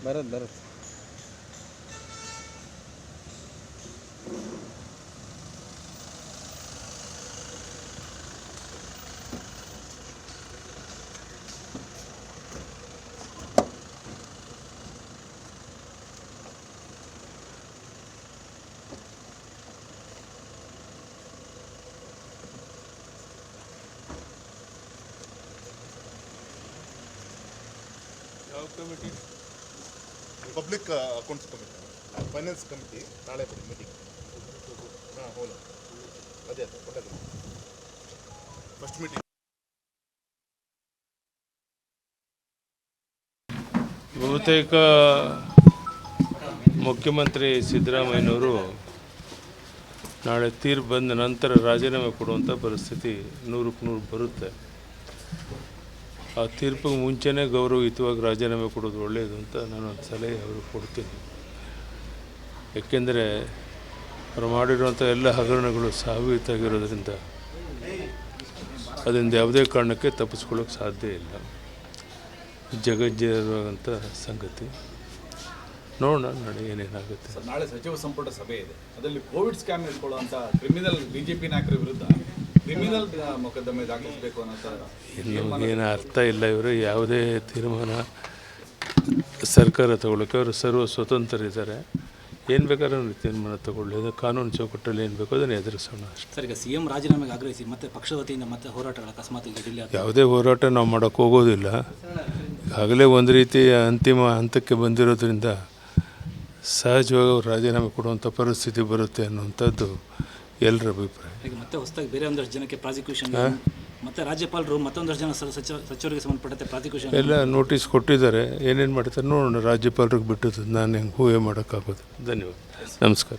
ಬರುತ್ತೆ. ಯಾವ committee? Public accounts committee, finance committee ನಾಳೆ ಬರೀ ಮೀಟಿಂಗ್. ಹಾಂ ಹೌದು, ಅದೇ ಕೊಟ್ಟದ್ದು ಫಸ್ಟ್ ಮೀಟಿಂಗ್. ಬಹುತೇಕ ಮುಖ್ಯಮಂತ್ರಿ ಸಿದ್ದರಾಮಯ್ಯನವರು ನಾಳೆ ತೀರ್ಪು ಬಂದ ನಂತರ ರಾಜೀನಾಮೆ ಕೊಡುವಂಥ ಪರಿಸ್ಥಿತಿ 100ಕ್ಕೆ 100 ಬರುತ್ತೆ. ಆ ತೀರ್ಪಿಗೆ ಮುಂಚೆನೇ ಗೌರವಯುತವಾಗಿ ರಾಜೀನಾಮೆ ಕೊಡೋದು ಒಳ್ಳೆಯದು ಅಂತ ನಾನು ಒಂದು ಸಲಹೆ ಅವರು ಕೊಡ್ತೀನಿ. ಏಕೆಂದರೆ ಅವರು ಮಾಡಿರುವಂಥ ಎಲ್ಲ ಹಗರಣಗಳು ಸಾಬೀತಾಗಿರೋದ್ರಿಂದ ಅದರಿಂದ ಯಾವುದೇ ಕಾರಣಕ್ಕೆ ತಪ್ಪಿಸ್ಕೊಳ್ಳೋಕೆ ಸಾಧ್ಯ ಇಲ್ಲ. ಜಗಜ್ಜೀರುವಂಥ ಸಂಗತಿ. ನೋಡೋಣ ನಾಳೆ ಏನೇನಾಗುತ್ತೆ. ನಾಳೆ ಸಚಿವ ಸಂಪುಟ ಸಭೆ ಇದೆ, ಅದರಲ್ಲಿ ಕೋವಿಡ್ ಸ್ಕ್ಯಾಮ್ ಇಟ್ಕೊಳ್ಳುವಂಥ ಕ್ರಿಮಿನಲ್ ಬಿಜೆಪಿ ನಾಯಕರ ವಿರುದ್ಧ ಕ್ರಿಮಿನಲ್ ಮೊಕದ್ದಮೆ ದಾಖಲಿಸಬೇಕು ಅನ್ನೋ ಏನು ಅರ್ಥ ಇಲ್ಲ. ಇವರು ಯಾವುದೇ ತೀರ್ಮಾನ ಸರ್ಕಾರ ತಗೊಳ್ಳೋಕೆ ಅವರು ಸರ್ವ ಸ್ವತಂತ್ರರಿದ್ದಾರೆ. ಏನು ಬೇಕಾದ್ರೂ ತೀರ್ಮಾನ ತಗೊಳ್ಳಿ, ಅದು ಕಾನೂನು ಚೌಕಟ್ಟಲ್ಲಿ ಏನು ಬೇಕೋ ಅದನ್ನು ಎದುರಿಸೋಣ ಅಷ್ಟೇ. ಸರ್, ಈಗ ಸಿಎಂ ರಾಜೀನಾಮೆಗೆ ಆಗ್ರಹಿಸಿ ಮತ್ತೆ ಪಕ್ಷದ ವತಿಯಿಂದ ಮತ್ತೆ ಹೋರಾಟಗಳು ಅಕಸ್ಮಾತ್ ಜಿಲ್ಲೆ ಯಾವುದೇ ಹೋರಾಟ ನಾವು ಮಾಡೋಕ್ಕೆ ಹೋಗೋದಿಲ್ಲ. ಈಗಾಗಲೇ ಒಂದು ರೀತಿ ಅಂತಿಮ ಹಂತಕ್ಕೆ ಬಂದಿರೋದ್ರಿಂದ ಸಹಜವಾಗಿ ಅವರು ರಾಜೀನಾಮೆ ಕೊಡುವಂಥ ಪರಿಸ್ಥಿತಿ ಬರುತ್ತೆ ಅನ್ನುವಂಥದ್ದು ಎಲ್ಲರ ಅಭಿಪ್ರಾಯ. ಈಗ ಮತ್ತೆ ಹೊಸದಾಗಿ ಬೇರೆ ಒಂದಷ್ಟು ಜನಕ್ಕೆ ಪ್ರಾಸಿಕ್ಯೂಷನ್, ಮತ್ತೆ ರಾಜ್ಯಪಾಲರು ಮತ್ತೊಂದಷ್ಟು ಜನ ಸಚಿವರಿಗೆ ಸಂಬಂಧಪಟ್ಟಂತೆ ಪ್ರಾಸಿಕ್ಯೂಷನ್ ಎಲ್ಲ ನೋಟಿಸ್ ಕೊಟ್ಟಿದ್ದಾರೆ. ಏನೇನು ಮಾಡ್ತಾರೆ ನೋಡೋಣ. ರಾಜ್ಯಪಾಲರಿಗೆ ಬಿಟ್ಟು ನಾನು ಹೆಂಗೆ ಊಹೆ ಮಾಡೋಕ್ಕಾಗೋದು. ಧನ್ಯವಾದ, ನಮಸ್ಕಾರ.